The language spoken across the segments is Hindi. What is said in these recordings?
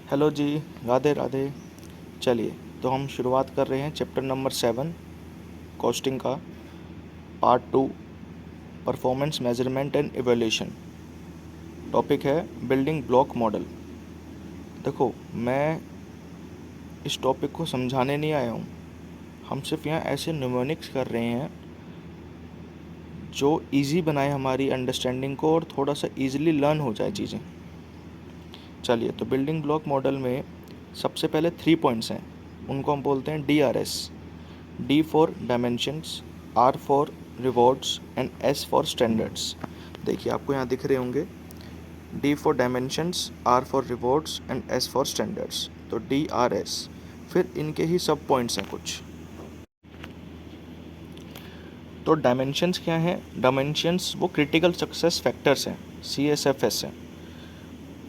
हेलो जी, राधे राधे। चलिए, तो हम शुरुआत कर रहे हैं चैप्टर नंबर 7 कॉस्टिंग का, part 2 performance measurement and evaluation. Topic है बिल्डिंग ब्लॉक मॉडल। देखो, मैं इस टॉपिक को समझाने नहीं आया हूँ, हम सिर्फ यहाँ ऐसे न्यूमेरिक्स कर रहे हैं जो इजी बनाए हमारी अंडरस्टैंडिंग को और थोड़ा सा इजीली लर्न हो जाए चीज़ें। चलिए, तो बिल्डिंग ब्लॉक मॉडल में सबसे पहले 3 पॉइंट्स हैं, उनको हम बोलते हैं DRS। D for dimensions, R for rewards and S for standards। देखिए, आपको यहाँ दिख रहे होंगे, D for dimensions, R for rewards and S for standards। तो DRS। फिर इनके ही सब पॉइंट्स हैं कुछ। तो डायमेंशंस क्या हैं? डायमेंशंस वो क्रिटिकल सक्सेस फैक्टर्स हैं, CSFS हैं।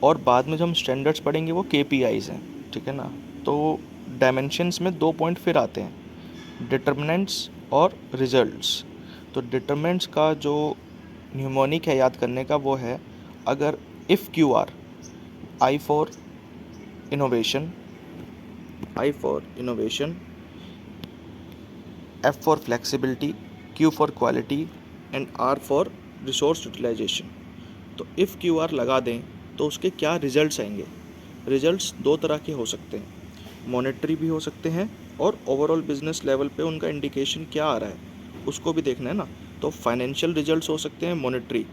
और बाद में जो हम स्टैंडर्ड्स पढ़ेंगे वो KPIs हैं, ठीक है ना। तो डायमेंशंस में 2 पॉइंट फिर आते हैं, डिटर्मिनेंट्स और रिजल्ट्स। तो डिटर्मिनेंट्स का जो न्यूमोनिक है याद करने का वो है, अगर IF QR, I for innovation, F for flexibility, Q for quality and R for resource utilisation. तो इफ़ QR लगा दें तो उसके क्या रिजल्ट्स आएंगे? रिजल्ट्स 2 तरह के हो सकते हैं, मॉनेटरी भी हो सकते हैं और ओवरऑल बिजनेस लेवल पे उनका इंडिकेशन क्या आ रहा है उसको भी देखना है ना। तो फाइनेंशियल रिजल्ट्स हो सकते हैं मॉनेटरी,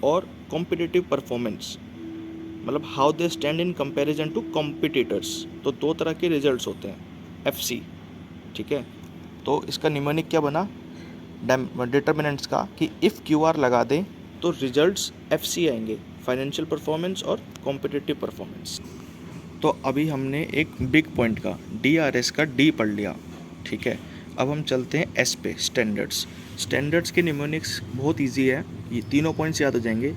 और कॉम्पिटिटिव परफॉर्मेंस, मतलब how they stand in comparison to competitors. तो 2 तरह के रिजल्ट्स होते हैं, FC, ठीक है। तो इसका निमोनिक क्या बना डिटर्मिनेंट्स का कि इफ़ QR लगा दें तो रिजल्ट्स FC आएंगे, फाइनेंशियल परफॉर्मेंस और कॉम्पिटिटिव परफॉर्मेंस। तो अभी हमने एक बिग पॉइंट का DRS का D पढ़ लिया, ठीक है। अब हम चलते हैं S पे, स्टैंडर्ड्स। स्टैंडर्ड्स के निमोनिक्स बहुत इजी है, ये तीनों पॉइंट्स याद हो जाएंगे।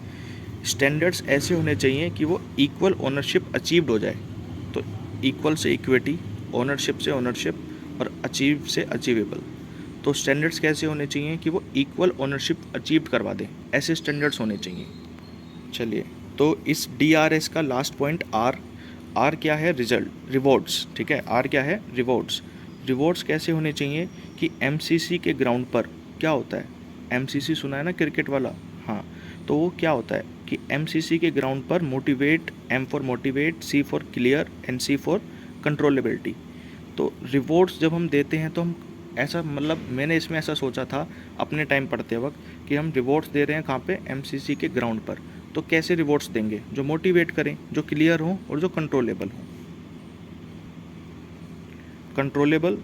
स्टैंडर्ड्स ऐसे होने चाहिए कि वो इक्वल ओनरशिप अचीव्ड हो जाए। तो इक्वल से इक्विटी, ओनरशिप से ओनरशिप और अचीव से अचीवेबल। तो स्टैंडर्ड्स कैसे होने चाहिए कि वो इक्वल ओनरशिप अचीव करवा दें, ऐसे स्टैंडर्ड्स होने चाहिए। चलिए, तो इस DRS का लास्ट पॉइंट R क्या है? रिवॉर्ड्स, ठीक है। R क्या है? रिवॉर्ड्स। रिवॉर्ड्स कैसे होने चाहिए कि MCC के ग्राउंड पर क्या होता है? MCC सुना है ना, क्रिकेट वाला? हाँ, तो वो क्या होता है कि MCC के ग्राउंड पर motivate, M for motivate, C for clear and C for controllability. तो रिवॉर्ड्स जब हम देते हैं तो हम ऐसा, मतलब मैंने इसमें ऐसा सोचा था अपने टाइम पढ़ते वक्त कि हम रिवॉर्ड्स दे रहे हैं कहाँ पे? MCC के ग्राउंड पर। तो कैसे रिवॉर्ड्स देंगे? जो मोटिवेट करें, जो क्लियर हों और जो कंट्रोलेबल हों। कंट्रोलेबल,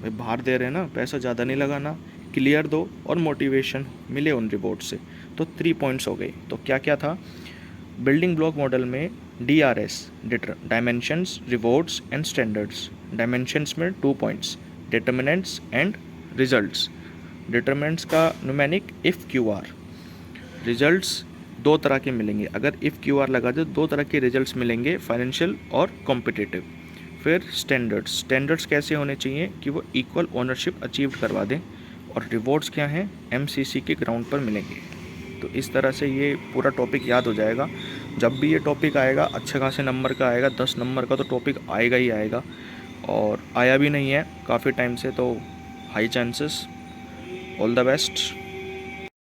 भाई बाहर दे रहे हैं ना, पैसा ज़्यादा नहीं लगाना, क्लियर दो और मोटिवेशन मिले उन रिवॉर्ड से। तो 3 पॉइंट्स हो गए। तो क्या क्या था बिल्डिंग ब्लॉक मॉडल में? DRS, dimensions, rewards and standards. Dimensions में 2 points, determinants and results. Determinants का न्यूमेरिक इफ़ QR। रिजल्ट्स 2 तरह के मिलेंगे, अगर इफ़ QR लगा दे 2 तरह के रिजल्ट्स मिलेंगे, फाइनेंशियल और कॉम्पिटिटिव। फिर स्टैंडर्ड्स। स्टैंडर्ड्स कैसे होने चाहिए कि वो इक्वल ओनरशिप अचीव करवा दें, और रिवॉर्ड्स क्या हैं? MCC के ग्राउंड पर मिलेंगे। तो इस तरह से ये पूरा टॉपिक याद हो जाएगा। जब भी ये टॉपिक आएगा अच्छे खासे नंबर का आएगा, 10 नंबर का तो टॉपिक आएगा ही आएगा, और आया भी नहीं है काफ़ी टाइम से, तो high chances. All the best.